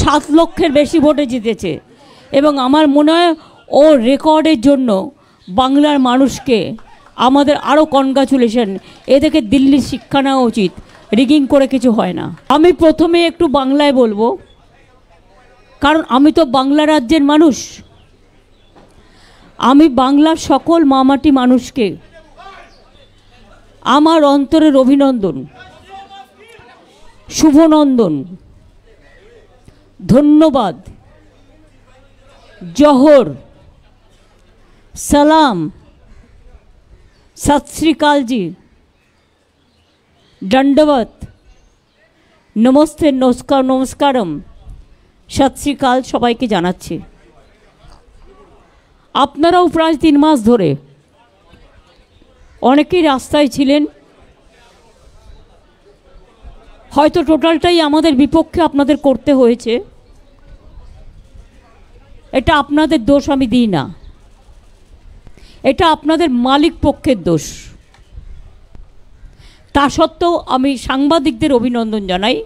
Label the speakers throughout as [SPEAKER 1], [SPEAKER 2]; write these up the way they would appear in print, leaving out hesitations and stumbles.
[SPEAKER 1] 7 লক্ষের বেশি ভোটে জিতেছে এবং আমার মনে হয় ও রেকর্ডের জন্য বাংলার মানুষকে আমাদের আরও কনগ্রাচুলেশন। এদেরকে দিল্লির শিক্ষা নেওয়া উচিত, রিগিং করে কিছু হয় না। আমি প্রথমে একটু বাংলায় বলবো, কারণ আমি তো বাংলা রাজ্যের মানুষ। আমি বাংলার সকল মামাটি মানুষকে আমার অন্তরের অভিনন্দন, শুভনন্দন, ধন্যবাদ, জোহর, সালাম, सत श्री अकाल जी, दंडवत, नमस्ते, नमस्कार, नमस्कारम, सत श्री अकाल सबाइके जानाচ্ছি। আপনারাও প্রায় 3 মাস ধরে অনেকেই রাস্তায় ছিলেন, হয়তো টোটালটাই আমাদের বিপক্ষে আপনাদের করতে হয়েছে। এটা আপনাদের দোষ আমি দিই না, এটা আপনাদের মালিক পক্ষের দোষ। তা সত্ত্বেও আমি সাংবাদিকদের অভিনন্দন জানাই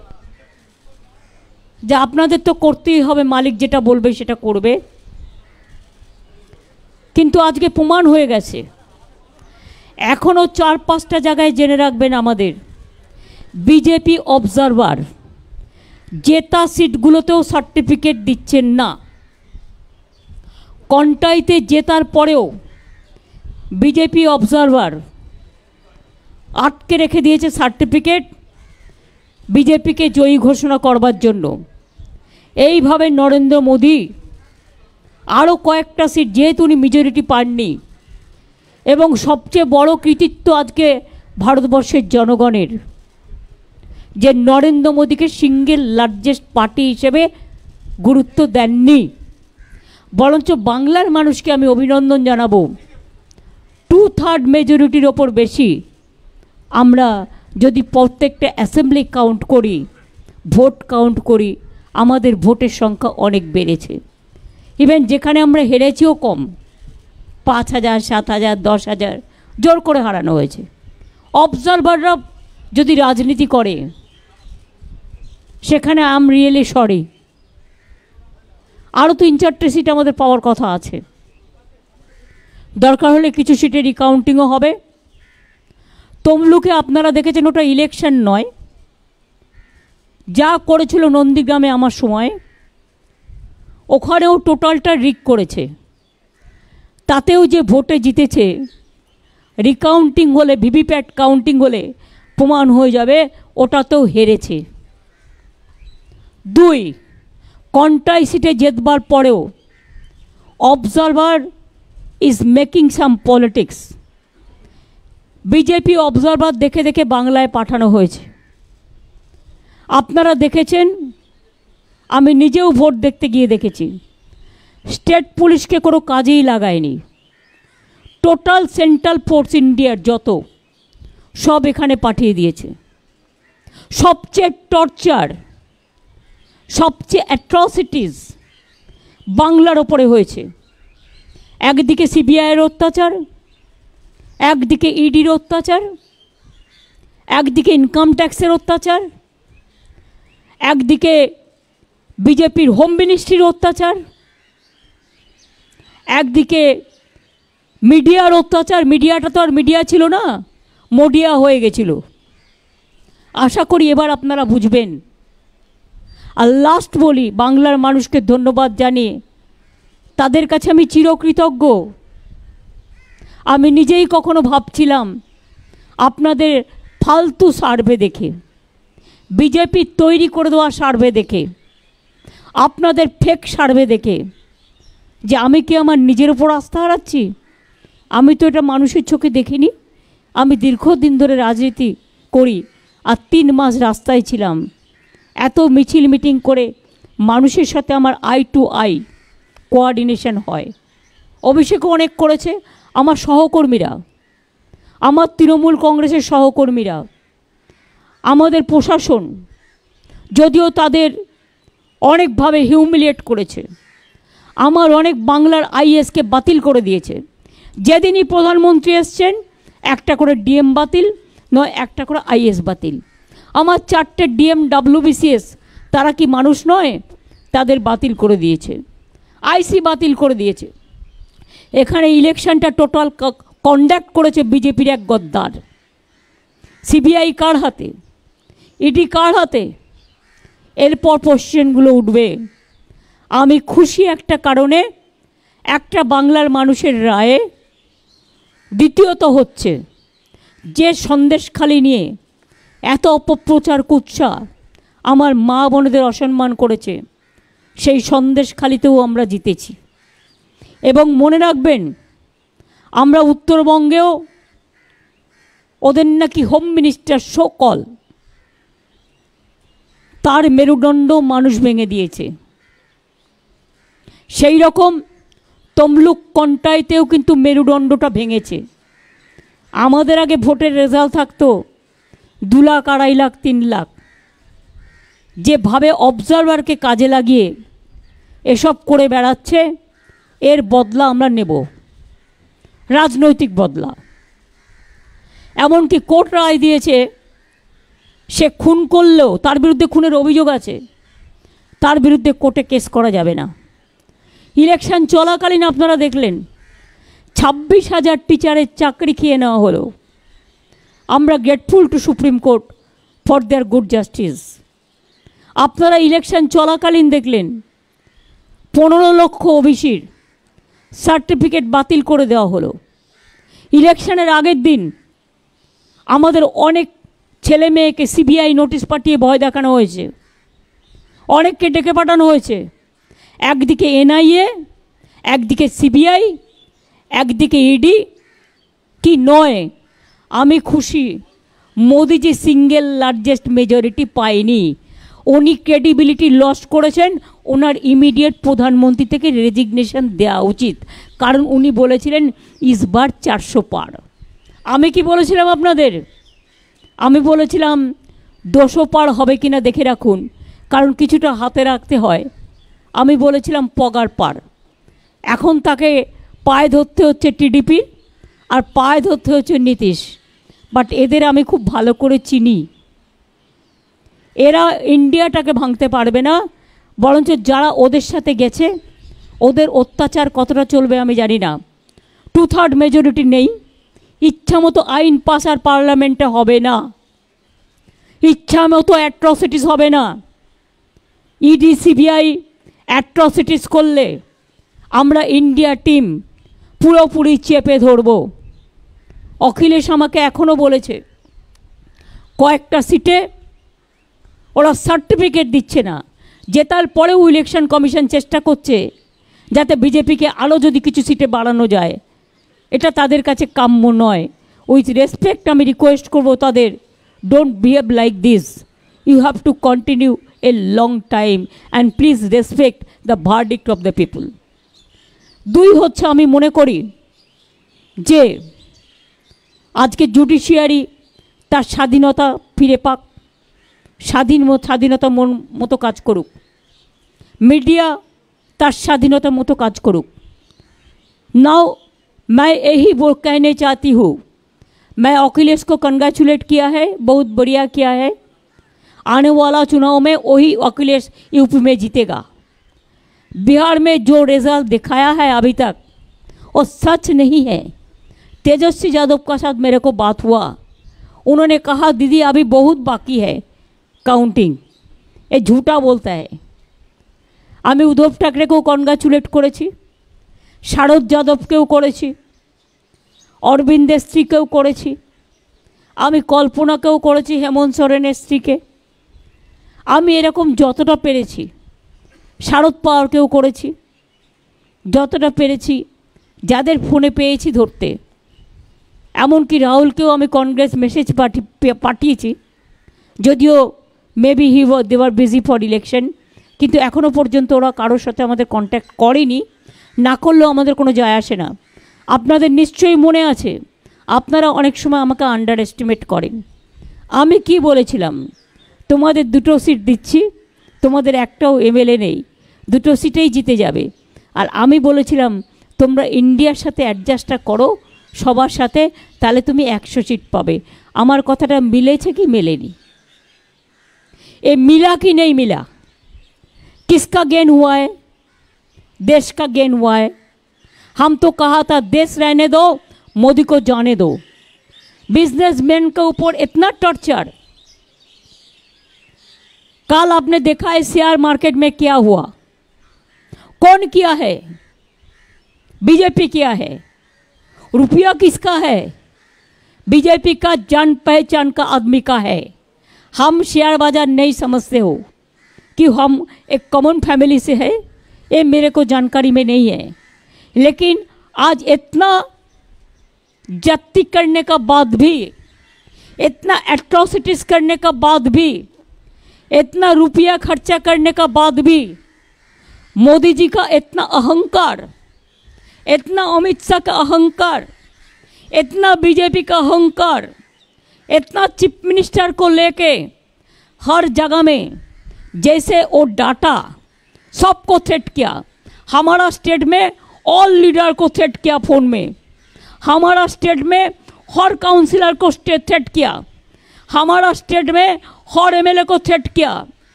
[SPEAKER 1] যে আপনাদের তো করতেই হবে, মালিক যেটা বলবে সেটা করবে। কিন্তু আজকে প্রমাণ হয়ে গেছে, এখনও 4-5টা জায়গায় জেনে রাখবেন আমাদের বিজেপি অবজারভার জেতা সিটগুলোতেও সার্টিফিকেট দিচ্ছেন না। কন্টাইতে জেতার পরেও বিজেপি অবজারভার আটকে রেখে দিয়েছে সার্টিফিকেট বিজেপিকে জয়ী ঘোষণা করবার জন্য। এইভাবে নরেন্দ্র মোদী আরও কয়েকটা সিট, যেহেতু উনি মেজরিটি পাননি, এবং সবচেয়ে বড় কৃতিত্ব আজকে ভারতবর্ষের জনগণের যে নরেন্দ্র মোদীকে সিঙ্গেল লার্জেস্ট পার্টি হিসেবে গুরুত্ব দেননি, বরঞ্চ বাংলার মানুষকে আমি অভিনন্দন জানাবো। 2/3 মেজরিটির ওপর বেশি আমরা যদি প্রত্যেকটা অ্যাসেম্বলি কাউন্ট করি, ভোট কাউন্ট করি, আমাদের ভোটের সংখ্যা অনেক বেড়েছে। ইভেন যেখানে আমরা হেরেছিও কম, 5,000, 7,000, 10,000 জোর করে হারানো হয়েছে। অবজারভাররা যদি রাজনীতি করে সেখানে আই এম রিয়েলি সরি। আরও 3-4টে সিট আমাদের পাওয়ার কথা আছে, দরকার হলে কিছু সিটে রিকাউন্টিংও হবে। তমলুকে আপনারা দেখেছেন ওটা ইলেকশন নয়, যা করেছিল নন্দীগ্রামে আমার সময়, ওখানেও টোটালটা রিক করেছে। তাতেও যে ভোটে জিতেছে, রিকাউন্টিং হলে, ভিভিপ্যাট কাউন্টিং হলে প্রমাণ হয়ে যাবে ওটাতেও হেরেছে। 2, কন্টাই সিটে জেতবার পরেও observer is making some politics. BJP observer দেখে দেখে বাংলায় পাঠানো হয়েছে। আপনারা দেখেছেন, আমি নিজেও ভোট দেখতে গিয়ে দেখেছি, স্টেট পুলিশকে কোনো কাজেই লাগায়নি। টোটাল সেন্ট্রাল ফোর্স ইন্ডিয়ার যত সব এখানে পাঠিয়ে দিয়েছে। সবচেয়ে টর্চার, সবচেয়ে অ্যাট্রসিটিস বাংলার ওপরে হয়েছে। একদিকে সিবিআইয়ের অত্যাচার, একদিকে ইডির অত্যাচার, একদিকে ইনকাম ট্যাক্সের অত্যাচার, একদিকে বিজেপির হোম মিনিস্ট্রির অত্যাচার, একদিকে মিডিয়ার অত্যাচার। মিডিয়াটা তো আর মিডিয়া ছিল না, মোডিয়া হয়ে গেছিল। আশা করি এবার আপনারা বুঝবেন। আর লাস্ট বলি, বাংলার মানুষকে ধন্যবাদ জানিয়ে তাদের কাছে আমি চিরকৃতজ্ঞ। আমি নিজেই কখনো ভাবছিলাম আপনাদের ফালতু সার্ভে দেখে, বিজেপির তৈরি করে দেওয়া সার্ভে দেখে, আপনাদের ফেক সার্ভে দেখে, যে আমি কি আমার নিজের ওপর আস্থা হারাচ্ছি? আমি তো এটা মানুষের চোখে দেখিনি। আমি দীর্ঘদিন ধরে রাজনীতি করি আর 3 মাস রাস্তায় ছিলাম। এত মিছিল মিটিং করে মানুষের সাথে আমার আই টু আই কোঅর্ডিনেশন হয়। অভিষেকও অনেক করেছে, আমার সহকর্মীরা, আমার তৃণমূল কংগ্রেসের সহকর্মীরা, আমাদের প্রশাসন, যদিও তাদের অনেকভাবে হিউমিলিয়েট করেছে। আমার অনেক বাংলার আইএসকে বাতিল করে দিয়েছে। যেদিনই প্রধানমন্ত্রী এসছেন একটা করে ডিএম বাতিল, নয় একটা করে আইএস বাতিল। আমার 4টে ডিএম WBCS, তারা কি মানুষ নয়? তাদের বাতিল করে দিয়েছে, আইসি বাতিল করে দিয়েছে। এখানে ইলেকশনটা টোটাল কন্ডাক্ট করেছে বিজেপির এক গদ্দার। সিবিআই কার হাতে, ইডি কার হাতে? এরপর কোশ্চেনগুলো উঠবে। আমি খুশি একটা কারণে, একটা বাংলার মানুষের রায়ে। দ্বিতীয়ত হচ্ছে যে সন্দেশখালি নিয়ে এত অপপ্রচার কুৎসা আমার মা বোনেদের অসম্মান করেছে, সেই সন্দেশখালিতেও আমরা জিতেছি। এবং মনে রাখবেন, আমরা উত্তরবঙ্গেও ওদের নাকি হোম মিনিস্টার সকল, তার মেরুদণ্ড মানুষ ভেঙে দিয়েছে। সেই রকম তমলুক কন্টাইতেও কিন্তু মেরুদণ্ডটা ভেঙেছে। আমাদের আগে ভোটের রেজাল্ট থাকতো 2 লাখ, 2.5 লাখ, 3 লাখ। যেভাবে অবজারভারকে কাজে লাগিয়ে এসব করে বেড়াচ্ছে, এর বদলা আমরা নেব, রাজনৈতিক বদলা। এমনকি কোর্ট রায় দিয়েছে, সে খুন করলেও, তার বিরুদ্ধে খুনের অভিযোগ আছে, তার বিরুদ্ধে কোর্টে কেস করা যাবে না। ইলেকশন চলাকালীন আপনারা দেখলেন 26,000 টিচারের চাকরি খেয়ে নেওয়া হলো। আমরা grateful to supreme court for their good justice. আপনারা ইলেকশন চলাকালীন দেখলেন 15 লক্ষ ওবিসির সার্টিফিকেট বাতিল করে দেওয়া হলো। ইলেকশনের আগের দিন আমাদের অনেক ছেলে মেয়েকে সিবিআই নোটিশ পাঠিয়ে ভয় দেখানো হয়েছে, অনেককে ডেকে পাঠানো হয়েছে। একদিকে এনআইএ, একদিকে সিবিআই, একদিকে ইডি। কি নয়, আমি খুশি মোদিজি সিঙ্গেল লার্জেস্ট মেজরিটি পায়নি। উনি ক্রেডিবিলিটি লস করেছেন। ওনার ইমিডিয়েট প্রধানমন্ত্রী থেকে রেজিগনেশন দেওয়া উচিত, কারণ উনি বলেছিলেন ইসবার 400 পার। আমি কি বলেছিলাম আপনাদের? আমি বলেছিলাম 200 পার হবে কিনা দেখে রাখুন, কারণ কিছুটা হাতে রাখতে হয়। আমি বলেছিলাম পগার পার। এখন তাকে পায়ে ধরতে হচ্ছে টিডিপি, আর পায়ে ধরতে হচ্ছে নীতিশ। বাট এদের আমি খুব ভালো করে চিনি। এরা ইন্ডিয়াটাকে ভাঙতে পারবে না, বরঞ্চ যারা ওদের সাথে গেছে ওদের অত্যাচার কতটা চলবে আমি জানি না। 2/3 মেজরিটি নেই, ইচ্ছা মতো আইন পাস আর পার্লামেন্টে হবে না, ইচ্ছা মতো অ্যাট্রসিটিস হবে না। ইডি সিবিআই অ্যাট্রসিটিস করলে আমরা ইন্ডিয়া টিম পুরোপুরি চেপে ধরব। অখিলেশ আমাকে এখনও বলেছে কয়েকটা সিটে ওরা সার্টিফিকেট দিচ্ছে না, জেতার পরেও ইলেকশন কমিশন চেষ্টা করছে যাতে বিজেপিকে আরও যদি কিছু সিটে বাড়ানো যায়। এটা তাদের কাছে কাম্য নয়। উইথ রেসপেক্ট আমি রিকোয়েস্ট করব তাদের, don't behave like this. You have to continue a long time and please respect the verdict of the people. 2 হচ্ছে, আমি মনে করি যে আজকে জুডিশিয়ারি তার স্বাধীনতা ফিরে পাক, স্বাধীনতা মতো কাজ করুক, मीडिया तार स्वाधीनता मतो काज करुक। नाउ मैं यही वो कहने चाहती हूँ, मैं अखिलेश को कंग्रेचुलेट किया है, बहुत बढ़िया किया है। आने वाला चुनाव में वही अखिलेश यूपी में जीतेगा। बिहार में जो रिजल्ट दिखाया है अभी तक वो सच नहीं है। तेजस्वी यादव का साथ मेरे को बात हुआ, उन्होंने कहा दीदी अभी बहुत बाकी है काउंटिंग, ये झूठा बोलता है। आमी उद्धव ठाकरे को कंग्रेचुलेट करेছি, শারদ যাদবকেও করেছি, অরবিন্দের স্ত্রীকেও করেছি, আমি কল্পনাকেও করেছি, হেমন্ত সোরেনের স্ত্রীকে। আমি এরকম যতটা পেরেছি, শারদ পাওয়ারকেও করেছি, যতটা পেরেছি, যাদের ফোনে পেয়েছি ধরতে। এমনকি রাহুলকেও আমি কংগ্রেস মেসেজ পাঠিয়েছি, যদিও maybe they were busy for election, কিন্তু এখনও পর্যন্ত ওরা কারোর সাথে আমাদের কন্ট্যাক্ট করেনি। না করলেও আমাদের কোনো যায় আসে না। আপনাদের নিশ্চয়ই মনে আছে, আপনারা অনেক সময় আমাকে আন্ডার এস্টিমেট করেন। আমি কি বলেছিলাম, তোমাদের 2টো সিট দিচ্ছি, তোমাদের একটাও এমএলএ নেই, 2টো সিটেই জিতে যাবে। আর আমি বলেছিলাম তোমরা ইন্ডিয়ার সাথে অ্যাডজাস্টটা করো সবার সাথে, তাহলে তুমি 100 সিট পাবে। আমার কথাটা মিলেছে কি মেলেনি? এ মিলা কি নেই মিলা? किसका गेन हुआ है? देश का गेन हुआ है। हम तो कहा था देश रहने दो, मोदी को जाने दो। बिजनेसमैन के ऊपर इतना टॉर्चर। कल आपने देखा है शेयर मार्केट में क्या हुआ। कौन किया है? बीजेपी किया है। रुपया किसका है? बीजेपी का, जान पहचान का आदमी का है। हम शेयर बाजार नहीं समझते हो कि हम एक कॉमन फैमिली से है, ये मेरे को जानकारी में नहीं है। लेकिन आज इतना जाति करने का बाद भी, इतना एट्रोसिटीज करने का बाद भी, इतना रुपया खर्चा करने का बाद भी मोदी जी का इतना अहंकार, इतना अमित शाह का अहंकार, इतना बीजेपी का अहंकार, इतना चीफ मिनिस्टर को लेके हर जगह में जैसे वो डाटा सबको थ्रेट किया। हमारा स्टेट में ऑल लीडर को थ्रेट किया फोन में। हमारा स्टेट में हर काउंसिलर को थ्रेट किया। हमारा स्टेट में हर एमएलए को थ्रेट किया।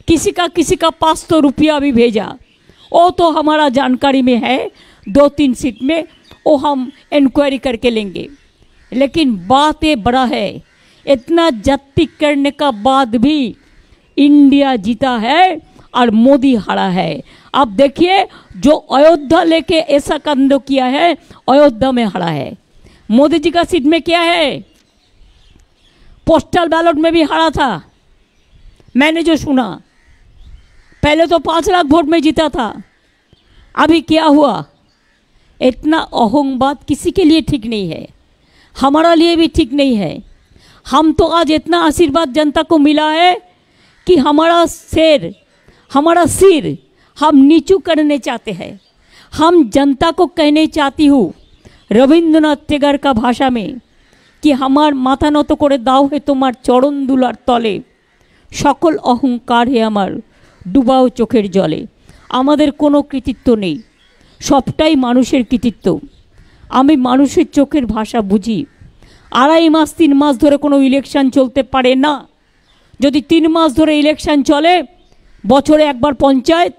[SPEAKER 1] किसी का पास तो रुपया भी भेजा। वो तो हमारा जानकारी में है, 2-3 सीट में वो हम इंक्वायरी करके लेंगे। लेकिन बात ये बड़ा है, इतना जाति करने का बाद भी इंडिया जीता है और मोदी हारा है। अब देखिए, जो अयोध्या लेके ऐसा कांड किया है, अयोध्या में हारा है। मोदी जी का सीट में क्या है? पोस्टल बैलेट में भी हारा था। मैंने जो सुना, पहले तो 5 लाख वोट में जीता था, अभी क्या हुआ? इतना अहंकार किसी के लिए ठीक नहीं है, हमारा लिए भी ठीक नहीं है। हम तो आज इतना आशीर्वाद जनता को मिला है कि हमारा सिर हम नीचू करने चाहते हैं। हम जनता को कहने चाहती हूँ रविंद्रनाथ टैगोर का भाषा में कि हमार माथा নত करे दाओ है तुम्हार चरण दुलार तले, सकल अहंकार है हमार डुबाओ चोखेर जले। आमादेर कोनो कृतित्व नेই, सबटाই মানুষের কৃতিত্ব। আমি মানুষের চোখের ভাষা বুঝি। 2.5 মাস 3 মাস ধরে কোনো ইলেকশন চলতে পারে না। যদি 3 মাস ধরে ইলেকশন চলে, বছরে একবার পঞ্চায়েত,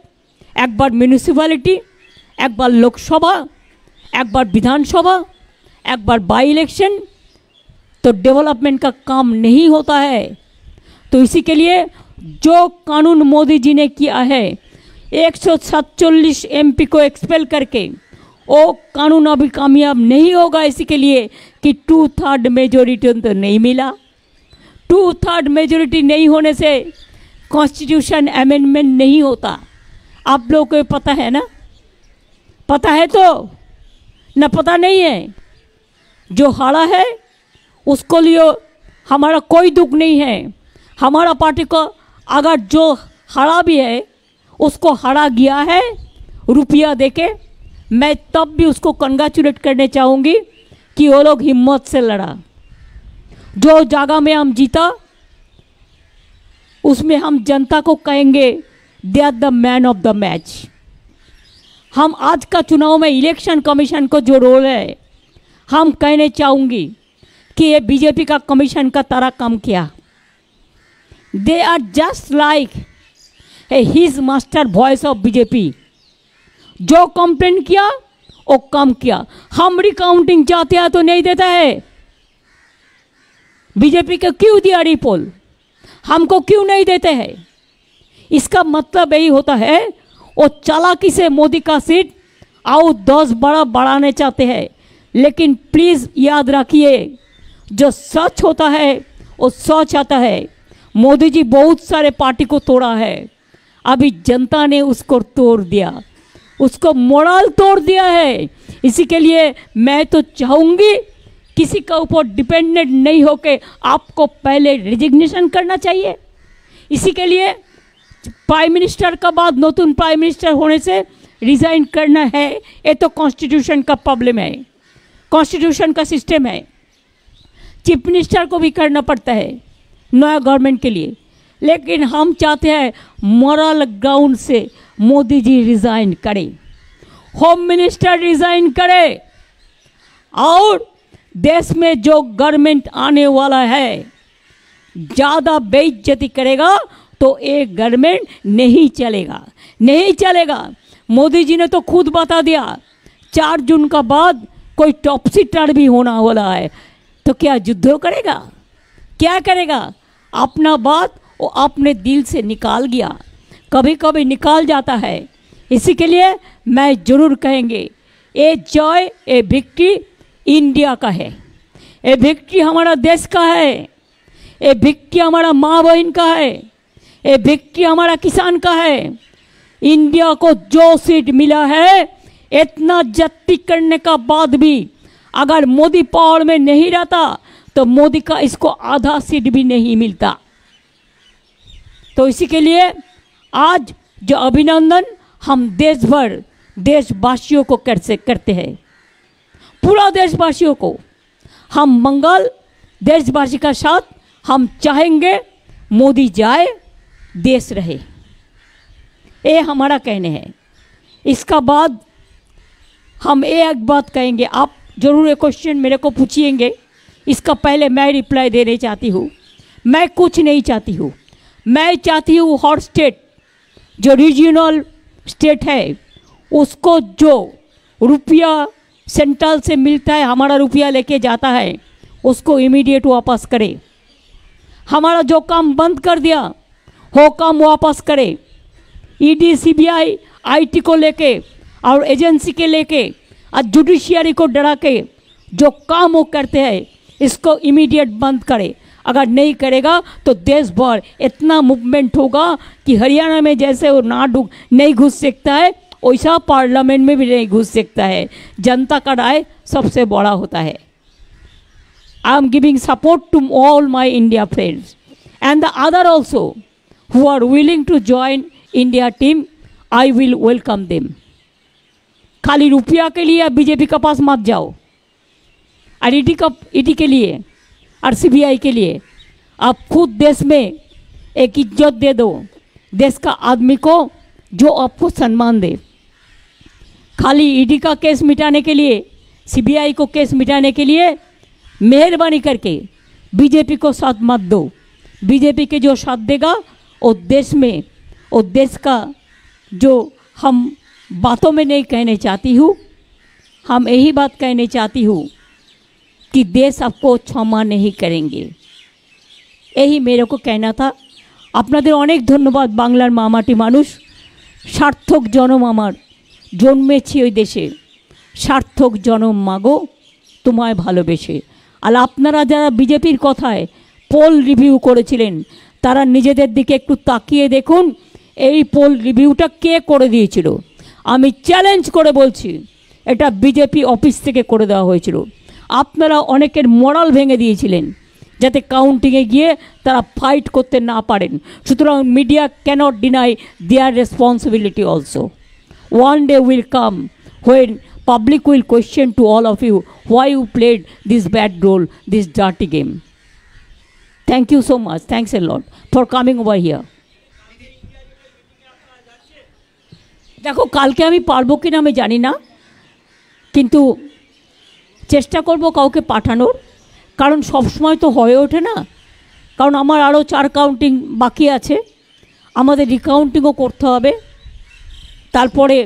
[SPEAKER 1] একবার মিউনিসিপ্যালিটি, একবার লোকসভা, একবার विधानसभा, একবার बाई इलेक्शन, तो डेवलपमेंट का काम नहीं होता है। तो इसी के लिए जो कानून मोदी जी ने किया है, 147 एमपी को एक्सपेल करके, वो कानून अभी कामयाब नहीं होगा। इसी के लिए कि 2/3 मेजोरिटी तो नहीं मिला। 2/3 मेजोरिटी नहीं होने से कॉन्स्टिट्यूशन अमेंडमेंट नहीं होता। आप लोगों को पता है ना? पता है तो न पता नहीं है। जो हारा है उसको लिए हमारा कोई दुख नहीं है। हमारा पार्टी को अगर जो हारा भी है उसको हारा गया है रुपया देके, मैं तब भी उसको कंग्रेचुलेट करने चाहूँगी कि वो लोग हिम्मत से लड़ा। जो जगह में हम जीता उसमें हम जनता को कहेंगे they are the man of the match. हम आज का चुनाव में इलेक्शन कमीशन को जो रोल है, हम कहने चाहूँगी कि ये बीजेपी का कमीशन का तरह काम किया। They are just like his master voice of BJP. जो कंप्लेन किया वो काम किया। हम रिकाउंटिंग चाहते हैं तो नहीं देता है। बीजेपी को क्यों दिया रिपोल, हमको क्यों नहीं देते हैं? इसका मतलब यही होता है वो चालाकी से मोदी का सीट और 10 बड़ा बढ़ाने चाहते हैं। लेकिन प्लीज़ याद रखिए, जो सच होता है वो सच आता है। मोदी जी बहुत सारे पार्टी को तोड़ा है, अभी जनता ने उसको तोड़ दिया, उसको मोरल तोड़ दिया है। इसी के लिए मैं तो चाहूँगी किसी का ऊपर डिपेंडेंट नहीं होके आपको पहले रिजिग्नेशन करना चाहिए। इसी के लिए प्राइम मिनिस्टर का बाद नतून प्राइम मिनिस्टर होने से रिजाइन करना है। ये तो कॉन्स्टिट्यूशन का प्रॉब्लम है, कॉन्स्टिट्यूशन का सिस्टम है। चीफ मिनिस्टर को भी करना पड़ता है नया गवर्नमेंट के लिए। लेकिन हम चाहते हैं मोरल ग्राउंड से मोदी जी रिजाइन करें, होम मिनिस्टर रिजाइन करे, और देश में जो गवर्नमेंट आने वाला है ज़्यादा बेइज्जती करेगा तो ये गवर्नमेंट नहीं चलेगा, नहीं चलेगा। मोदी जी ने तो खुद बता दिया 4 जून का बाद कोई टॉपसी टर्बी होना वाला है, तो क्या युद्ध करेगा, क्या करेगा? अपना बात वो अपने दिल से निकाल गया, कभी कभी निकाल जाता है। इसी के लिए मैं जरूर कहेंगे ये जॉय, ये विक्ट्री इंडिया का है, ये विक्ट्री हमारा देश का है, ये विक्ट्री हमारा माँ बहन का है, ये विक्ट्री हमारा किसान का है। इंडिया को जो सीट मिला है, इतना जत्ती करने का बाद भी अगर मोदी पावर में नहीं रहता तो मोदी का इसको आधा सीट भी नहीं मिलता। तो इसी के लिए आज जो अभिनंदन हम देश भर देशवासियों को करते हैं, पूरा देशवासियों को हम मंगल देशवासी का साथ हम चाहेंगे मोदी जाए देश रहे, ये हमारा कहने हैं। इसका बाद हम एक बात कहेंगे, आप जरूर एक क्वेश्चन मेरे को पूछिएंगे, इसका पहले मैं रिप्लाई देने चाहती हूँ। मैं कुछ नहीं चाहती हूँ, मैं चाहती हूँ हर स्टेट जो रीजनल स्टेट है उसको जो रुपया सेंट्रल से मिलता है, हमारा रुपया लेके जाता है, उसको इमीडिएट वापस करे। हमारा जो काम बंद कर दिया वो काम वापस करे। ईडी सीबीआई आईटी को लेके और एजेंसी के लेके और जुडिशियरी को डरा के जो काम वो करते हैं इसको इमीडिएट बंद करे। अगर नहीं करेगा तो देश भर इतना मूवमेंट होगा कि हरियाणा में जैसे वो नहीं घुस सकता है वैसा पार्लियामेंट में भी नहीं घुस सकता है। जनता का राय सबसे बड़ा होता है। I am giving support to all my India friends and the other also who are willing to join India team, I will welcome them. खाली रुपया के लिए बीजेपी के पास मत जाओ, और ईडी के लिए और सीबीआई के लिए आप खुद देश में एक इज्जत दे दो, देश का आदमी को जो आपको सम्मान दे। खाली ईडी का केस मिटाने के लिए, सीबीआई को केस मिटाने के लिए मेहरबानी करके बीजेपी को साथ मत दो। बीजेपी के जो साथ देगा वो देश में, वो देश का जो हम बातों में नहीं कहने चाहती हूँ, हम यही बात कहने चाहती हूँ कि देश आपको क्षमा नहीं करेंगे। यही मेरे को कहना था। আপনাদের অনেক ধন্যবাদ। বাংলার মামাটি মানুষ, সার্থক জনম আমার, জন্মেছি ওই দেশে, সার্থক জনম মাগো তোমায় ভালোবেসে। আর আপনারা যারা বিজেপির কথায় পোল রিভিউ করেছিলেন তারা নিজেদের দিকে একটু তাকিয়ে দেখুন এই পোল রিভিউটা কে করে দিয়েছিল। আমি চ্যালেঞ্জ করে বলছি এটা বিজেপি অফিস থেকে করে দেওয়া হয়েছিল। আপনারা অনেকের মোরাল ভেঙে দিয়েছিলেন যাতে কাউন্টিংয়ে গিয়ে তারা ফাইট করতে না পারেন। সুতরাং media cannot deny their responsibility also. One day will come when public will question to all of you why you played this bad role, this dirty game. Thank you so much, thanks a lot for coming over here. দেখো কালকে আমি পারবো কিনা আমি জানি না, কিন্তু চেষ্টা করব কাউকে পাঠানোর, কারণ সবসময় তো হয়ে ওঠে না। কারণ আমার আরও 4 কাউন্টিং বাকি আছে, আমাদের রিকাউন্টিংও করতে হবে। তারপরে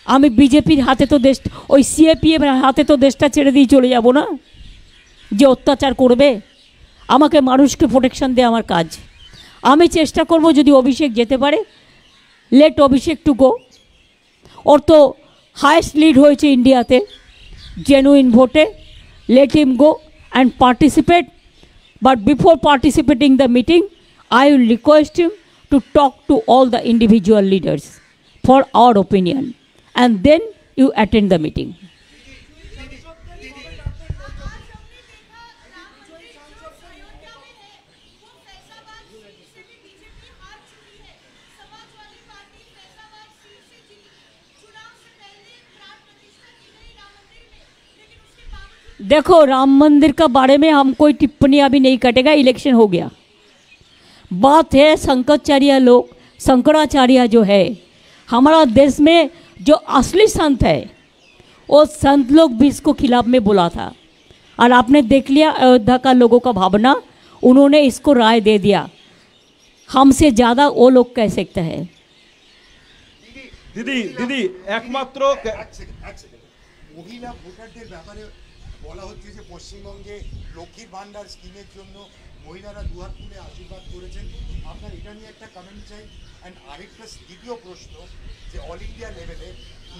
[SPEAKER 1] আমি বিজেপির হাতে তো দেশ, ওই সিএপিএফ হাতে তো দেশটা ছেড়ে দিয়ে চলে যাব না, যে অত্যাচার করবে। আমাকে মানুষকে প্রোটেকশন দেওয়া আমার কাজ। আমি চেষ্টা করব যদি অভিষেক যেতে পারে, লেট অভিষেক টু গো। ওর তো হায়েস্ট লিড হয়েছে ইন্ডিয়াতে জেনুইন ভোটে, let him go and participate. But before participating the meeting, I will request him to talk to all the individual leaders for our opinion, and then you attend the meeting. देखो राम मंदिर का बारे में हम कोई टिप्पणी अभी नहीं कटेगा, इलेक्शन हो गया। बात है शंकराचार्य लोग, शंकराचार्य जो है हमारा देश में जो असली संत है, वो संत लोग भी इसको खिलाफ में बोला था। और आपने देख लिया अयोध्या का लोगों का भावना, उन्होंने इसको राय दे दिया। हमसे ज़्यादा वो लोग कह सकते हैं।
[SPEAKER 2] দিদি দিদি একমাত্র
[SPEAKER 3] মহিলা ভোটারদের ব্যাপারে বলা হচ্ছে যে পশ্চিমবঙ্গে লক্ষ্মীর ভান্ডার স্কিমের জন্য মহিলারা দুহাত তুলে আশীর্বাদ করেছেন, আপনার এটা নিয়ে একটা কমেন্ট চাই। অ্যান্ড আরেকটা দ্বিতীয় প্রশ্ন, যে অল ইন্ডিয়া লেভেলে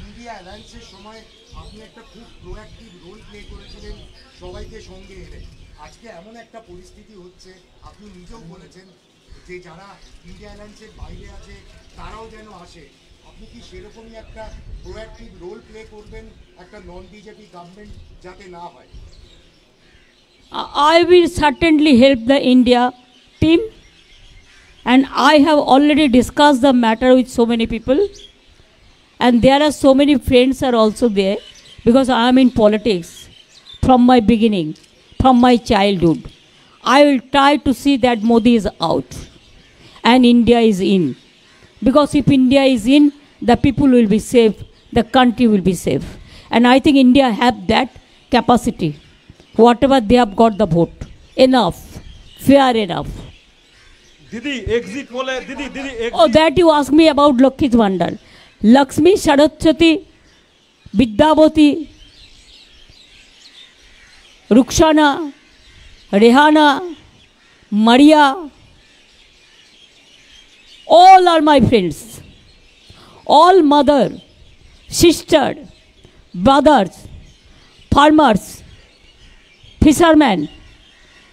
[SPEAKER 3] ইন্ডিয়া অ্যালায়েন্সের সময় আপনি একটা খুব প্রোঅ্যাক্টিভ রোল প্লে করেছিলেন সবাইকে সঙ্গে এনে। আজকে এমন একটা পরিস্থিতি হচ্ছে, আপনি নিজেও বলেছেন যে যারা ইন্ডিয়া অ্যালায়েন্সের বাইরে আছে তারাও যেন আসে, আপনি কি সেরকমই একটা প্রোঅ্যাক্টিভ রোল প্লে করবেন একটা নন বিজেপি গভর্নমেন্ট যাতে না হয়?
[SPEAKER 1] I will certainly help the India team, and I have already discussed the matter with so many people, and there are so many friends are also there, because I am in politics from my beginning, from my childhood. I will try to see that Modi is out and India is in, because if India is in, the people will be safe, the country will be safe, and I think India have that capacity. Whatever they have got the vote, enough, fair enough.
[SPEAKER 2] দিদি exit পোলে দিদি দিদি
[SPEAKER 1] Oh, that you ask me about Lakshmi's Vandal. Lakshmi, Saraswati, Vidyavati, Rukhsana, Rehana, Maria, all are my friends. All mother, sister, brothers, farmers, fishermen,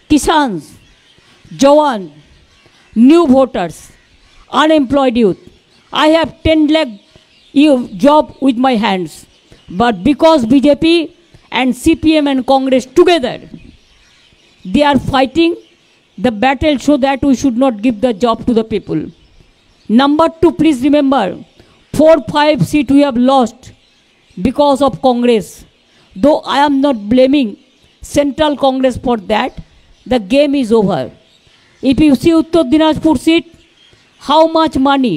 [SPEAKER 1] kisans, Jawan, new voters, unemployed youth. I have 10 lakh job with my hands. But because BJP and CPM and Congress together, they are fighting the battle so that we should not give the job to the people. Number 2, please remember, 4-5 seats we have lost because of Congress. Though I am not blaming Central Congress for that, the game is over. If you see Uttar Dinajpur seat, how much money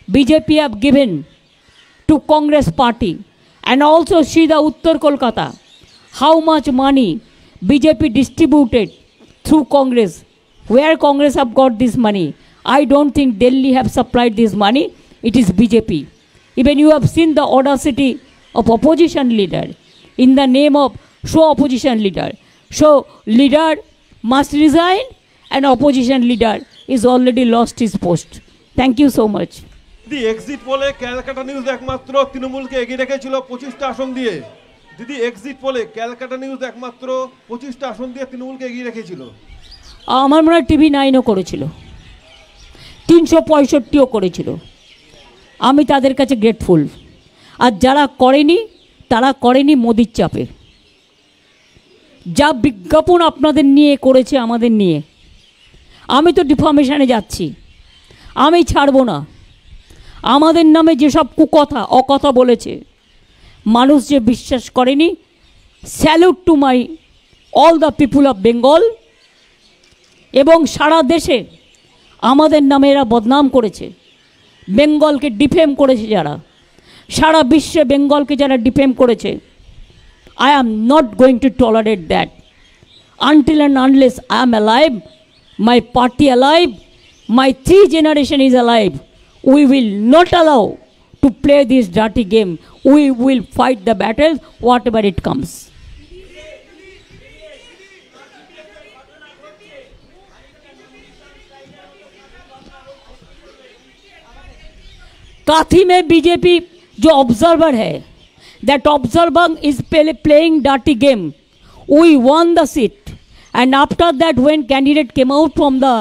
[SPEAKER 1] BJP have given to Congress party, and also see the Uttar Kolkata, how much money BJP distributed through Congress. Where Congress have got this money? I don't think Delhi have supplied this money. It is BJP. Even you have seen the audacity of opposition leader in the name of opposition leader. So leader must resign, and opposition leader is already lost his post. Thank you so much.
[SPEAKER 2] দিদি exit পোলে Calcutta news একমাত্র তৃণমূলকে এগিয়ে রেখেছিল 25টা আসন দিয়ে। দিদি exit পোলে Calcutta news একমাত্র 25টা আসন দিয়ে তৃণমূলকে এগিয়ে রেখেছিল।
[SPEAKER 1] আমার মনে হয় TV 9ও করেছিল, 365ও করেছিল। আমি তাদের কাছে গ্রেটফুল। আর যারা করেনি তারা করেনি মোদির চাপে। যা বিজ্ঞাপন আপনাদের নিয়ে করেছে আমাদের নিয়ে, আমি তো ডিফামেশনে যাচ্ছি, আমি ছাড়বো না। আমাদের নামে যেসব কুকথা অকথা বলেছে, মানুষ যে বিশ্বাস করেনি। Salute to my all the people of Bengal. এবং সারা দেশে আমাদের নামে এরা বদনাম করেছে, বেঙ্গলকে ডিফেম করেছে যারা, সারা বিশ্বে বেঙ্গলকে যারা ডিফেম করেছে, I am not going to tolerate that. Until and unless I am alive, my party alive, my 3 generation is alive, we will not allow to play this dirty game. We will fight the battle, whatever it comes. काथी में BJP जो observer है, that observer is playing dirty game. We won the seat, and after that when candidate came out from the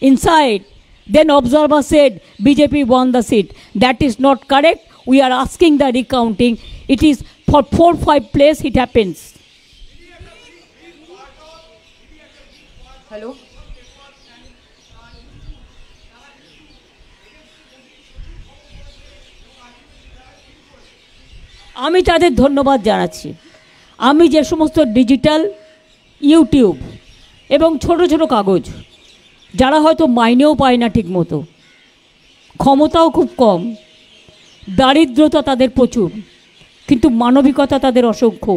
[SPEAKER 1] inside, then observer said BJP won the seat. That is not correct. We are asking the recounting. It is for 4-5 place it happens.
[SPEAKER 4] Hello.
[SPEAKER 1] আমি তাদের ধন্যবাদ জানাচ্ছি। আমি যে সমস্ত digital YouTube এবং ছোট ছোট কাগজ, যারা হয়তো মাইনেও পায় না ঠিক মতো, ক্ষমতাও খুব কম, দারিদ্রতা তাদের প্রচুর, কিন্তু মানবিকতা তাদের অসংখ্য,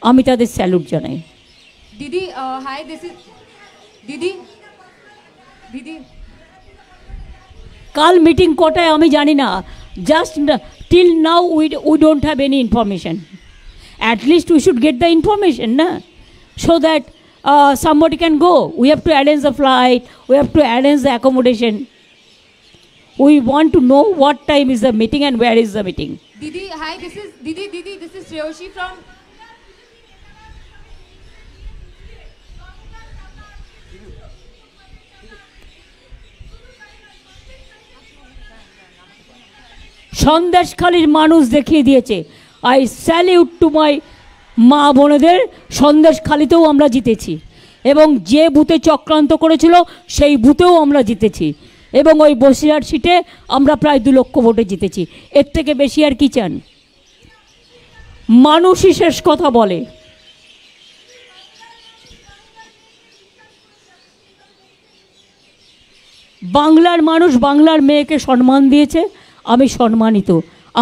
[SPEAKER 1] আমি তাদের স্যালুট জানাই।
[SPEAKER 4] Didi, hi, this is Didi. Didi.
[SPEAKER 1] কাল মিটিং কোটায় আমি জানি না, just till now we don't have any information. At least we should get the information, na? So that somebody can go. We have to arrange the flight, we have to arrange the accommodation. We want to know what time is the meeting and where is the meeting.
[SPEAKER 4] Didi, hi, this is Shreyoshi from...
[SPEAKER 1] সন্দেশখালীর মানুষ দেখিয়ে দিয়েছে। I salute to my মা বোনেদের, সন্দেশখালীতেও আমরা জিতেছি এবং যে বুথে চক্রান্ত করেছিল সেই বুথেও আমরা জিতেছি এবং ওই বসিরহাট সিটে আমরা প্রায় 2 লক্ষ ভোটে জিতেছি। এর থেকে বেশি আর কি চান? মানুষই শেষ কথা বলে। বাংলার মানুষ বাংলার মেয়েকে সম্মান দিয়েছে, আমি সম্মানিত।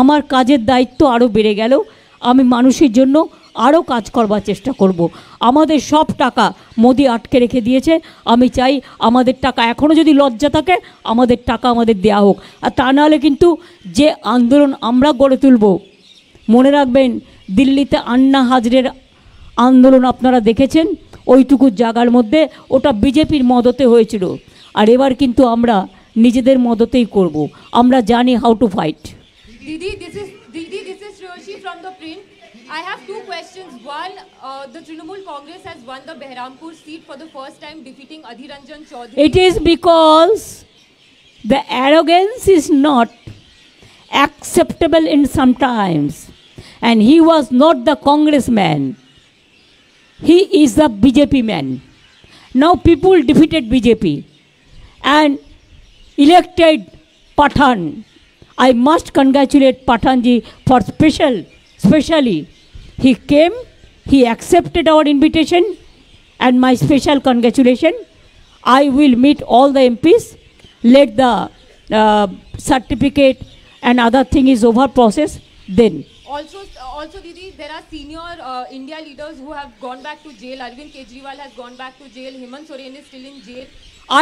[SPEAKER 1] আমার কাজের দায়িত্ব আরও বেড়ে গেল, আমি মানুষের জন্য আরও কাজ করবার চেষ্টা করব। আমাদের সব টাকা মোদি আটকে রেখে দিয়েছে, আমি চাই আমাদের টাকা এখনও যদি লজ্জা থাকে আমাদের টাকা আমাদের দেয়া হোক। আর তা নাহলে কিন্তু যে আন্দোলন আমরা গড়ে তুলব, মনে রাখবেন দিল্লিতে আন্না হাজরের আন্দোলন আপনারা দেখেছেন, ওইটুকু জায়গার মধ্যে ওটা বিজেপির মদতে হয়েছিল। আর এবার কিন্তু আমরা নিজেদের মদতেই করব, আমরা জানি how to fight.
[SPEAKER 4] Didi, this is Shreyoshi from the print. I have 2 questions. One, the Trinamool Congress has won the Behrampur seat for the first time, defeating Adhir Ranjan Chaudhary.
[SPEAKER 1] It is because the arrogance is not acceptable in some times, and he was not the congressman, he is the BJP man. Now people defeated BJP and elected Pathan. I must congratulate Pathanji for specially he came, he accepted our invitation, and my special congratulation. I will meet all the MPs, let the certificate and other thing is over process, then.
[SPEAKER 4] Also, Didi, there are senior India leaders who have gone back to jail. Arvind Kejriwal has gone back to jail. Hemant Soren is still in jail.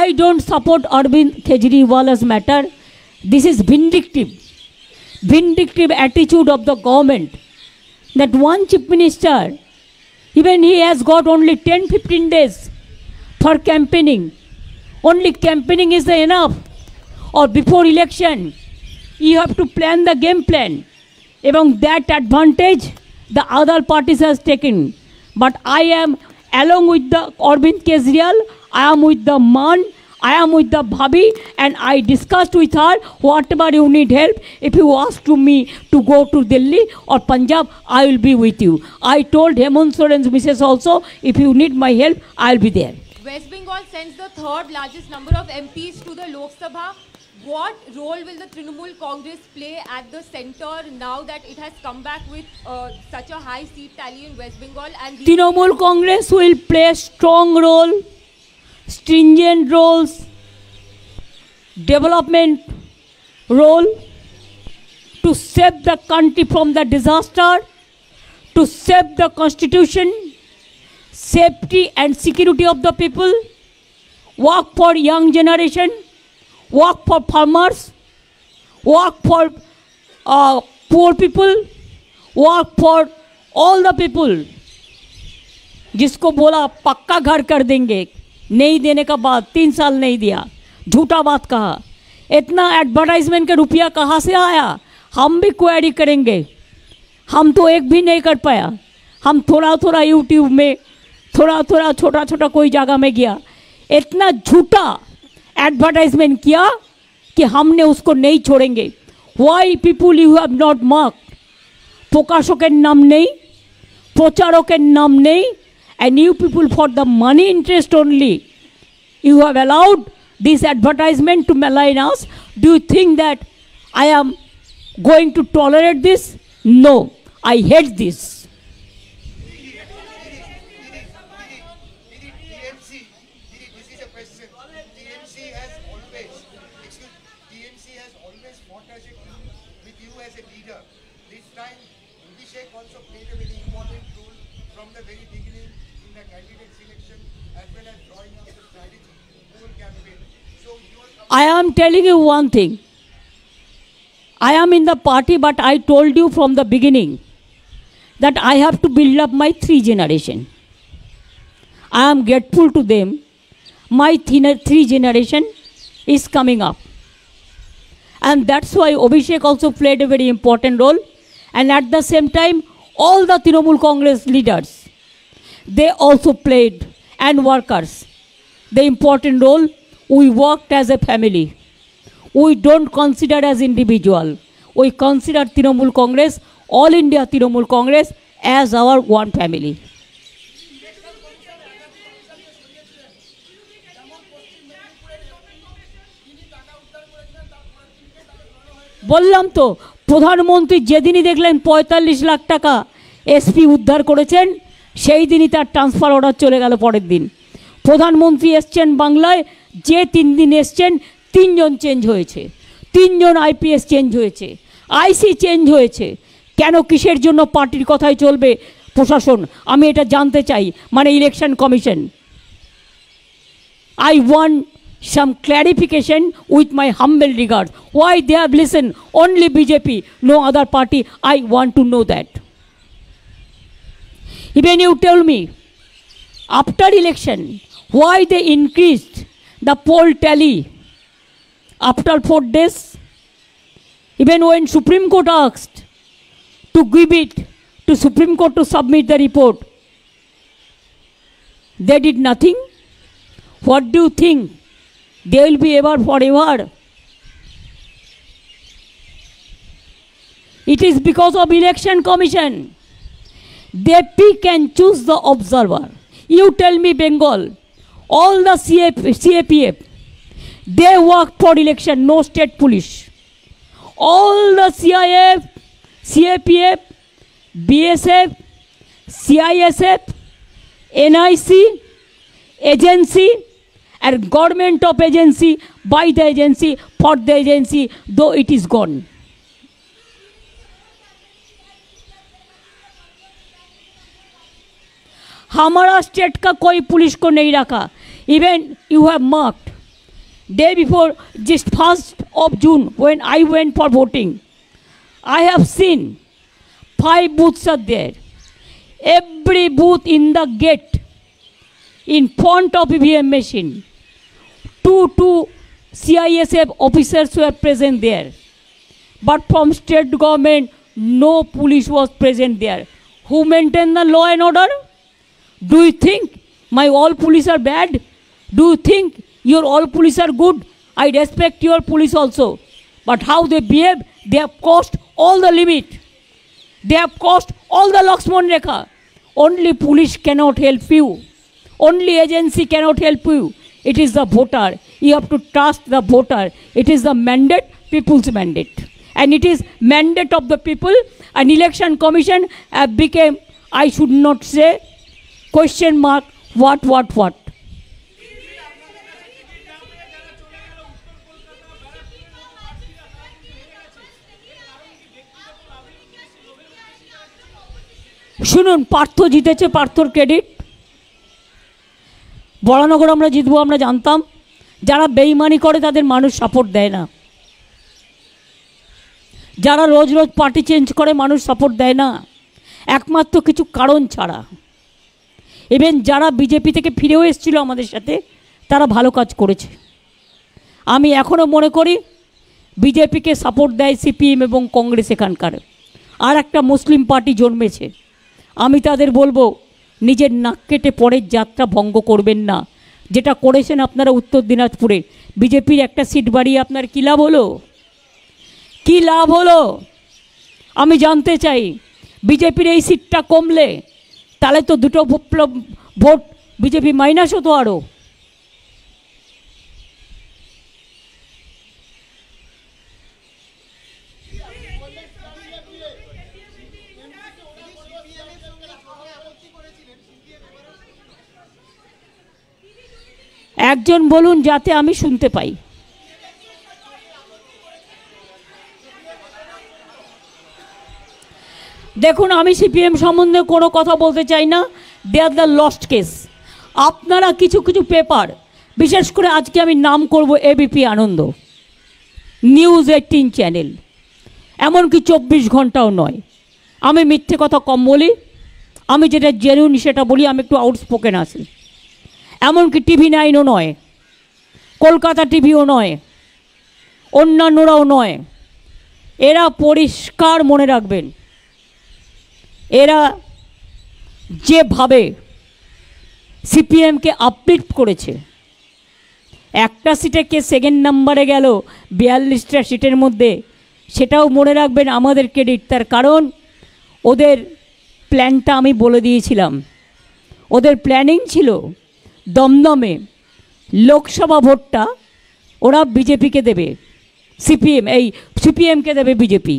[SPEAKER 1] I don't support Arvind Kejriwal's matter. This is vindictive attitude of the government. That one chief minister, even he has got only 10-15 days for campaigning. Only campaigning is enough. Or before election, you have to plan the game plan. Among that advantage, the other parties has taken. But I am along with the Arvind Kejriwal, I am with the man, I am with the Bhabhi, and I discussed with her, whatever you need help, if you ask to me to go to Delhi or Punjab, I will be with you. I told Hemant Soren's missus also, if you need my help, I will be there.
[SPEAKER 4] West Bengal sends the 3rd largest number of MPs to the Lok Sabha. What role will the Trinamool Congress play at the centre now that it has come back with such a high seat tally in West Bengal? And
[SPEAKER 1] Trinamool Congress will play a strong role, stringent roles, development role to save the country from the disaster, to save the constitution, safety and security of the people, work for young generation, work for farmers, work for poor people, work for all the people. जिसको बोला पक्का घर कर देंगे, नहीं देने का बाद 3 साल नहीं दिया, झूठा बात कहा। इतना एडवर्टाइजमेंट का रुपया कहाँ से आया? हम भी क्वेरी करेंगे। हम तो एक भी नहीं कर पाया। हम थोड़ा थोड़ा यूट्यूब में, थोड़ा थोड़ा छोटा छोटा कोई जगह में गया, इतना झूठा एडवर्टाइजमेंट किया कि हमने उसको नहीं छोड़ेंगे। Why people you have not mark? प्रकाशकेर नाम नहीं, प्रचारकेर नाम नहीं, and you people for the money interest only, you have allowed this advertisement to malign us. Do you think that I am going to tolerate this? No, I hate this.
[SPEAKER 3] TMC has always fought as a team with you as a leader. This time, Abhishek also played a very important role from the very beginning in the candidate selection as well as drawing out the strategy, whole campaign.
[SPEAKER 1] I am telling you one thing. I am in the party, but I told you from the beginning that I have to build up my 3 generation. I am grateful to them. My 3 generation is coming up. And that's why Abhishek also played a very important role. And at the same time, all the Trinamool Congress leaders, they also played, and workers, the important role. We worked as a family. We don't consider as individual. We consider Trinamool Congress, All India Trinamool Congress, as our one family. বললাম তো, প্রধানমন্ত্রী যেদিনই দেখলেন ৪৫ লাখ টাকা SP উদ্ধার করেছেন, সেই দিনই তার ট্রান্সফার অর্ডার চলে গেল পরের দিন। প্রধানমন্ত্রী এসছেন বাংলায়, যে 3 দিন এসছেন 3 জন চেঞ্জ হয়েছে, 3 জন আইপিএস চেঞ্জ হয়েছে, আইসি চেঞ্জ হয়েছে। কেন, কিসের জন্য পার্টির কথাই চলবে প্রশাসন? আমি এটা জানতে চাই, মানে election commission. I want some clarification with my humble regard. Why they have listened only BJP, no other party? I want to know that. Even you tell me, after election, why they increased the poll tally after 4 days? Even when Supreme Court asked to give it to Supreme Court to submit the report, they did nothing. What do you think? They will be ever forever. It is because of election commission. They pick and choose the observer. You tell me, Bengal, all the CAPF, they work for election, no state police. All the CIF, CAPF, BSF, CISF, NIC, agency, and government of agency, by the agency, for the agency, though it is gone. हमारा state का कोई police को नहीं रखा. Even you have marked, day before, just 1st of June, when I went for voting, I have seen 5 booths are there. Every booth in the gate, in front of EVM machine, 2 CISF officers were present there. But from state government, no police was present there. Who maintained the law and order? Do you think my all police are bad? Do you think your all police are good? I respect your police also. But how they behave, they have crossed all the limit. They have crossed all the Lakshman Rekha. Only police cannot help you. Only agency cannot help you. It is the voter. You have to trust the voter. It is the mandate, people's mandate. And it is mandate of the people. An election commission became, I should not say, question mark, what. শুনুন, পার্থ জিতেছে, পার্থর credit. Baranagar আমরা জিতবো আমরা জানতাম। যারা বেইমানি করে তাদের মানুষ সাপোর্ট দেয় না। যারা রোজ রোজ পার্টি চেঞ্জ করে মানুষ সাপোর্ট দেয় না, একমাত্র কিছু কারণ ছাড়া। ইভেন যারা বিজেপি থেকে ফিরেও এসেছিল আমাদের সাথে, তারা ভালো কাজ করেছে। আমি এখনও মনে করি বিজেপিকে সাপোর্ট দেয় সিপিএম এবং কংগ্রেস এখানকার। আর একটা মুসলিম পার্টি জন্মেছে, আমি তাদের বলবো নিজের নাক কেটে পরের যাত্রা ভঙ্গ করবেন না। যেটা করেছেন আপনারা উত্তর দিনাজপুরে, বিজেপির একটা সিট বাড়িয়ে আপনার কী লাভ হলো? কী লাভ হলো? আমি জানতে চাই। বিজেপির এই সিটটা কমলে তাহলে তো 2 ভোট বিজেপি মাইনাস হতো আরও। একজন বলুন যাতে আমি শুনতে পাই। দেখুন, আমি সিপিএম সম্বন্ধে কোনো কথা বলতে চাই না। দে আর দ্য লস্ট কেস। আপনারা কিছু পেপার বিশেষ করে আজকে আমি নাম করব এবিপি আনন্দ, নিউজ 18 চ্যানেল, এমনকি 24 ঘন্টাও নয়। আমি মিথ্যে কথা কম বলি, আমি যেটা জেনুইন সেটা বলি, আমি একটু আউটস্পোকেন আছি। এমনকি টিভি 9ও নয়, কলকাতা টিভিও নয়, অন্যান্যরাও নয়। এরা পরিষ্কার মনে রাখবেন, এরা যেভাবে সিপিএমকে আপলিফ্ট করেছে, একটা সিটে কে সেকেন্ড নাম্বারে গেল 42টা সিটের মধ্যে, সেটাও মনে রাখবেন আমাদের ক্রেডিট। তার কারণ ওদের প্ল্যানটা আমি বলে দিয়েছিলাম। ওদের প্ল্যানিং ছিল দমদমে লোকসভা ভোটটা ওরা বিজেপিকে দেবে, সিপিএমকে দেবে বিজেপি,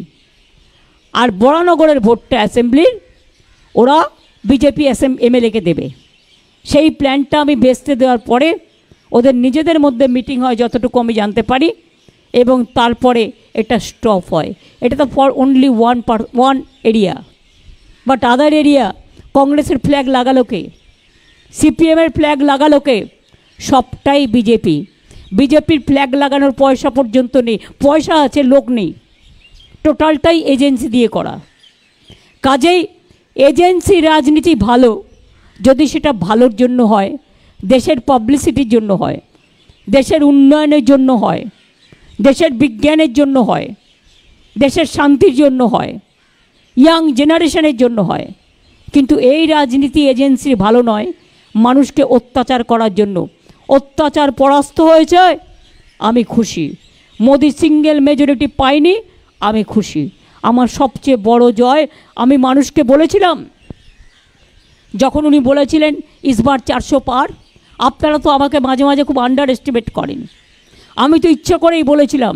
[SPEAKER 1] আর বরানগরের ভোটটা অ্যাসেম্বলির ওরা বিজেপি এমএলএকে দেবে। সেই প্ল্যানটা আমি বেচতে দেওয়ার পরে ওদের নিজেদের মধ্যে মিটিং হয় যতটুকু আমি জানতে পারি, এবং তারপরে এটা স্টপ হয়। এটা তো for only one area, but other area কংগ্রেসের ফ্ল্যাগ লাগালো কে, সিপিএমের ফ্ল্যাগ লাগালো কে? সবটাই বিজেপি। বিজেপির ফ্ল্যাগ লাগানোর পয়সা পর্যন্ত নেই, পয়সা আছে লোক নেই, টোটালটাই এজেন্সি দিয়ে করা। কাজেই এজেন্সি রাজনীতি ভালো যদি সেটা ভালোর জন্য হয়, দেশের পাবলিসিটির জন্য হয়, দেশের উন্নয়নের জন্য হয়, দেশের বিজ্ঞানের জন্য হয়, দেশের শান্তির জন্য হয়, ইয়াং জেনারেশনের জন্য হয়। কিন্তু এই রাজনীতি এজেন্সি ভালো নয়, মানুষকে অত্যাচার করার জন্য। অত্যাচার পরাস্ত হয়েছে, আমি খুশি। মোদি সিঙ্গেল মেজরিটি পাইনি, আমি খুশি। আমার সবচেয়ে বড় জয়, আমি মানুষকে বলেছিলাম যখন উনি বলেছিলেন ইসবার 400 পার, আপনারা তো আমাকে মাঝে মাঝে খুব আন্ডার এস্টিমেট করেন। আমি তো ইচ্ছা করেই বলেছিলাম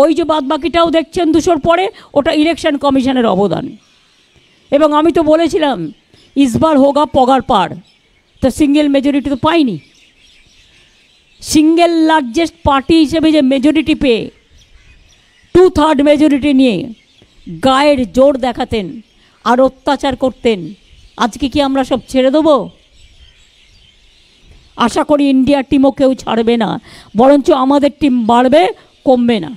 [SPEAKER 1] ওই যে বাদবাকিটাও দেখছেন 200 পরে, ওটা ইলেকশন কমিশনের অবদান। এবং আমি তো বলেছিলাম ইসবার হোগা পগার পার, তো সিঙ্গেল মেজরিটি তো পাইনি। সিঙ্গেল লার্জেস্ট পার্টি হিসেবে যে মেজরিটি পেয়ে 2/3 মেজরিটি নিয়ে গায়ের জোর দেখাতেন আর অত্যাচার করতেন, আজকে কি আমরা সব ছেড়ে দেবো? আশা করি ইন্ডিয়ার টিমও কেউ ছাড়বে না, বরঞ্চ আমাদের টিম বাড়বে, কমবে না।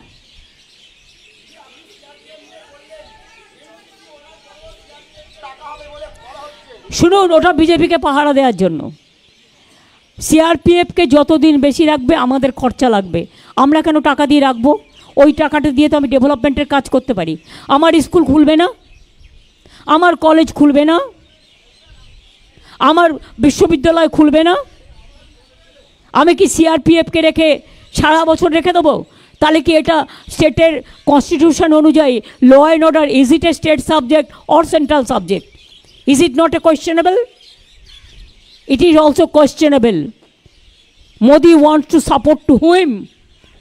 [SPEAKER 1] শুনুন, ওটা বিজেপিকে পাহারা দেওয়ার জন্য। সিআরপিএফকে যতদিন বেশি রাখবে আমাদের খরচা লাগবে। আমরা কেন টাকা দিয়ে রাখবো? ওই টাকাটা দিয়ে তো আমি ডেভেলপমেন্টের কাজ করতে পারি। আমার স্কুল খুলবে না, আমার কলেজ খুলবে না, আমার বিশ্ববিদ্যালয় খুলবে না। আমি কি সিআরপিএফকে রেখে সারা বছর রেখে দেবো? তাহলে কি এটা স্টেটের কনস্টিটিউশন অনুযায়ী law and order, is it a state subject or central subject? Is it not a questionable? It is also questionable. Modi wants to support to whom?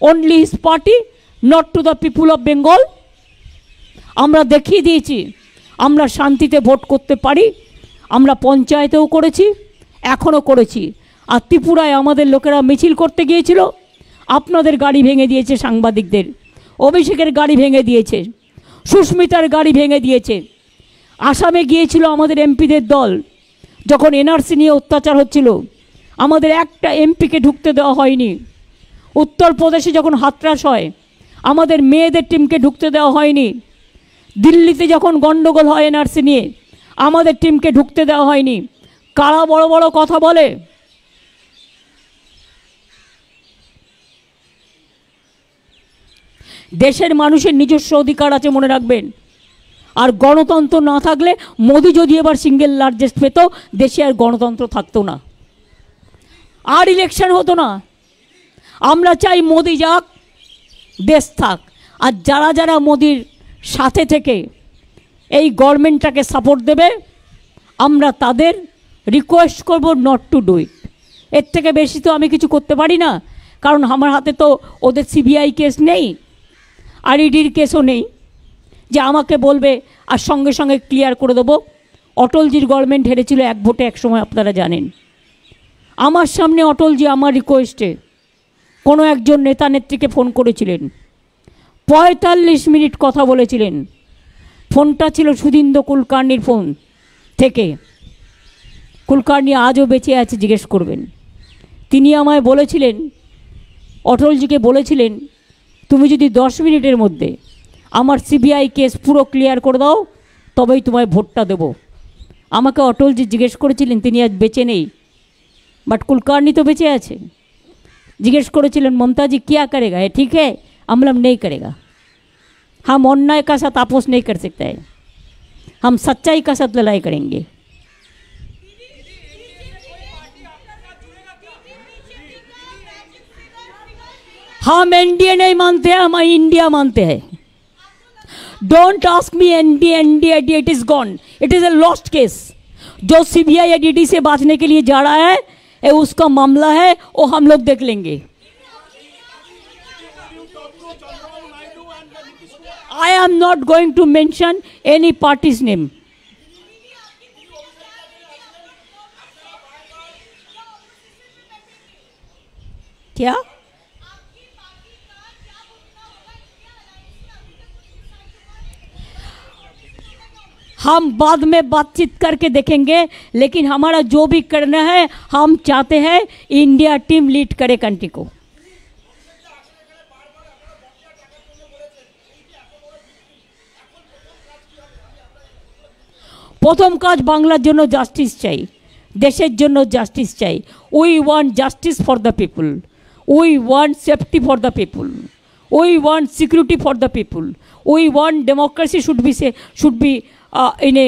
[SPEAKER 1] Only his party, not to the people of Bengal. আমরা দেখিয়ে দিয়েছি আমরা শান্তিতে vote করতে পারি। আমরা পঞ্চায়েতেও করেছি, এখনও করেছি। আর ত্রিপুরায় আমাদের লোকেরা মিছিল করতে গিয়েছিল, আপনাদের গাড়ি ভেঙে দিয়েছে, সাংবাদিকদের। অভিষেকের গাড়ি ভেঙে দিয়েছে, সুস্মিতার গাড়ি ভেঙে দিয়েছে। আসামে গিয়েছিল আমাদের এমপিদের দল, যখন এনআরসি নিয়ে অত্যাচার হচ্ছিল, আমাদের একটা এমপিকে ঢুকতে দেওয়া হয়নি। উত্তরপ্রদেশে যখন হাতরাস হয়, আমাদের মেয়েদের টিমকে ঢুকতে দেওয়া হয়নি। দিল্লিতে যখন গণ্ডগোল হয় এনআরসি নিয়ে, আমাদের টিমকে ঢুকতে দেওয়া হয়নি। কারা বড় বড় কথা বলে? দেশের মানুষের নিজস্ব অধিকার আছে, মনে রাখবেন। আর গণতন্ত্র না থাকলে, মোদি যদি এবার সিঙ্গেল লার্জেস্ট পেত, দেশে আর গণতন্ত্র থাকতো না, আর ইলেকশন হতো না। আমরা চাই মোদি যাক, দেশ থাক। আর যারা যারা মোদির সাথে থেকে এই গভর্নমেন্টটাকে সাপোর্ট দেবে, আমরা তাদের রিকোয়েস্ট করব নট টু ডু ইট। এর থেকে বেশি তো আমি কিছু করতে পারি না, কারণ আমার হাতে তো ওদের সিবিআই কেস নেই, আর ইডির কেসও নেই যে আমাকে বলবে আর সঙ্গে সঙ্গে ক্লিয়ার করে দেবো। অটলজির গভর্নমেন্ট হেরেছিল 1 ভোটে, এক সময় আপনারা জানেন। আমার সামনে অটলজি আমার রিকোয়েস্টে কোনো একজন নেতা নেত্রীকে ফোন করেছিলেন, 45 মিনিট কথা বলেছিলেন। ফোনটা ছিল সুধীন্দ্র কুলকার্নির ফোন থেকে। কুলকার্নি আজও বেঁচে আছে, জিজ্ঞেস করবেন। তিনি আমায় বলেছিলেন, অটলজিকে বলেছিলেন, তুমি যদি 10 মিনিটের মধ্যে আমার সিবিআই কেস পুরো ক্লিয়ার করে দাও তবেই তোমায় ভোটটা দেব। আমাকে অটলজি জিজ্ঞেস করেছিলেন, তিনি আজ বেঁচে নেই, বাট কুলকার্নি তো বেঁচে আছে। जिज्ञेस करेছিলেন ममता जी क्या करेगा, ये ठीक है? हम बोला नहीं करेगा, हम अन्याय का साथ আপোষ नहीं कर सकते हैं, हम सच्चाई का साथ लड़ाई करेंगे। हम एनडीए नहीं मानते हैं, हम इंडिया मानते हैं। Don't ask me NDA NDA it is gone, it is a lost case. जो सीबीआई या डीडी से बांचने के लिए जा रहा है ये उसका मामला है, वो हम लोग देख लेंगे। I am not going to mention any party's name. क्या? हम बाद में बातचीत करके देखेंगे, लेकिन हमारा जो भी करना है हम चाहते हैं इंडिया टीम लीड करे कंट्री को। প্রথম কাজ বাংলার জন্য জাস্টিস চাই, দেশের জন্য জাস্টিস চাই। We want justice for the people, we want safety for the people, we want security for the people, we want democracy should be in a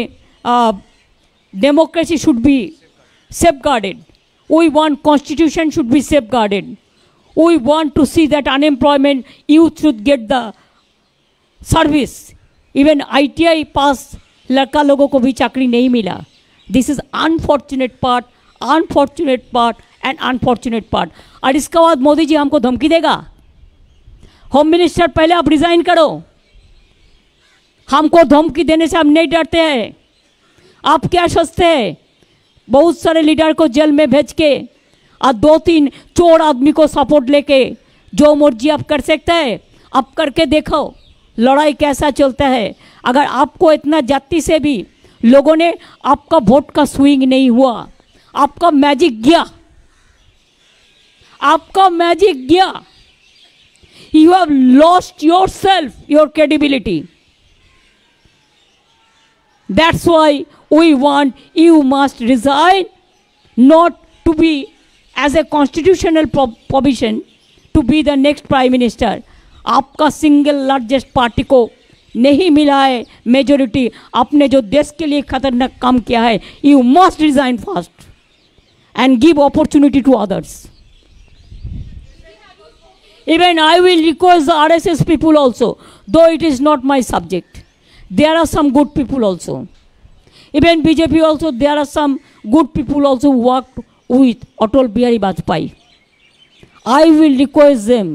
[SPEAKER 1] democracy should be safeguarded. We want constitution should be safeguarded. We want to see that unemployment youth should get the service. Even ITI pass लड़का लोगों को भी चाकरी नहीं मिला। This is unfortunate part and unfortunate part। और इसके बाद मोदी जी हमको धमकी देगा, होम मिनिस्टर पहले आप रिजाइन करो। हमको धमकी देने से हम नहीं डरते हैं। आप क्या सोचते हैं बहुत सारे लीडर को जेल में भेज के और 2-3 चोर आदमी को सपोर्ट लेके जो मर्जी आप कर सकते हैं? आप करके देखो लड़ाई कैसा चलता है। अगर आपको इतना जाति से भी लोगों ने आपका वोट का स्विंग नहीं हुआ, आपका मैजिक गया, आपका मैजिक गया, you have lost your self, your credibility. That's why we want you must resign, not to be as a constitutional provision to be the next prime minister। आपका single largest party को नहीं मिला है majority, आपने जो देश के लिए खतरनाक काम किया है, you must resign fast and give opportunity to others। Even I will request the RSS people also, though it is not my subject, there are some good people also. Even BJP also, there are some good people also who worked with Atal Bihari Vajpayee। I will request them,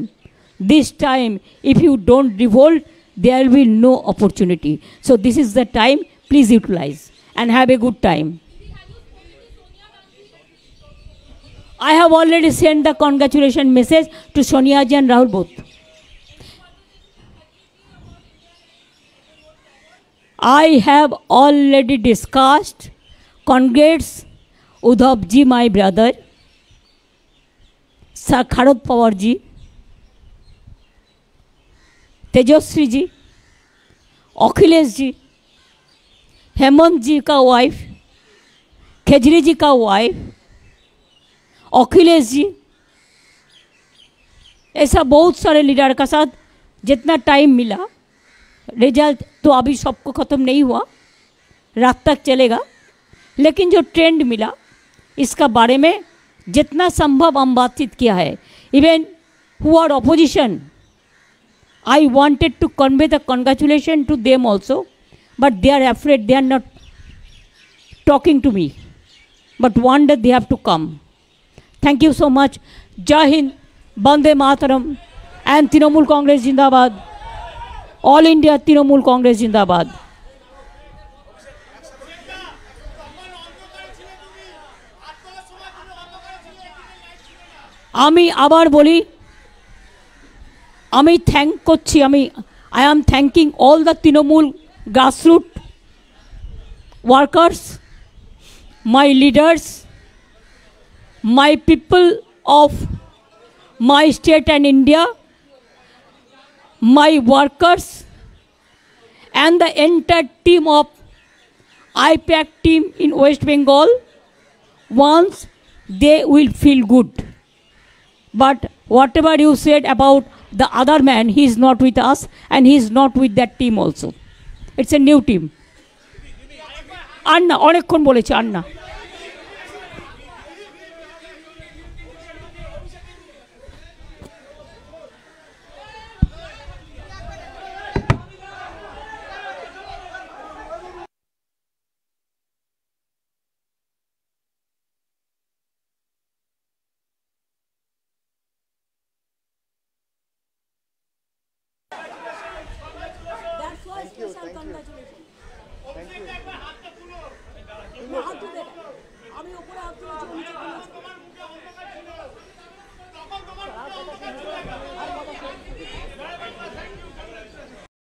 [SPEAKER 1] this time if you don't revolt, there will be no opportunity। So this is the time, please utilize and have a good time। I have already sent the congratulation message to Sonia ji and Rahul both। I have already discussed, congrats Udhav ji, my brother, Sharad Pawar ji, Tejashwi ji, Akhilesh ji, Hemant जी का wife, khejri जी का wife, Akhilesh ji, ऐसा बहुत सारे leader का साथ जितना time मिला, result तो अभी सबको ख़त्म नहीं हुआ, रात तक चलेगा, लेकिन जो ट्रेंड मिला इसका बारे में जितना संभव हम बातचीत किया है। Even who are opposition, I wanted to convey the congratulation to them also, but they are afraid, they are not talking to me, but one day they have to come। Thank you so much। Jai Hind, Bande Mataram, and Trinamool Congress Jindabad, All India Trinamool Congress Jindabad। আমি আবার বলি, আমি thank করছি, I am thanking all the Trinamool grassroots workers, my leaders, my people of my state and India, my workers, and the entire team of IPAC team in West Bengal, once they will feel good. But whatever you said about the other man, he is not with us and he is not with that team also. It's a new team. Anna, অনেকক্ষণ বলেছে Anna.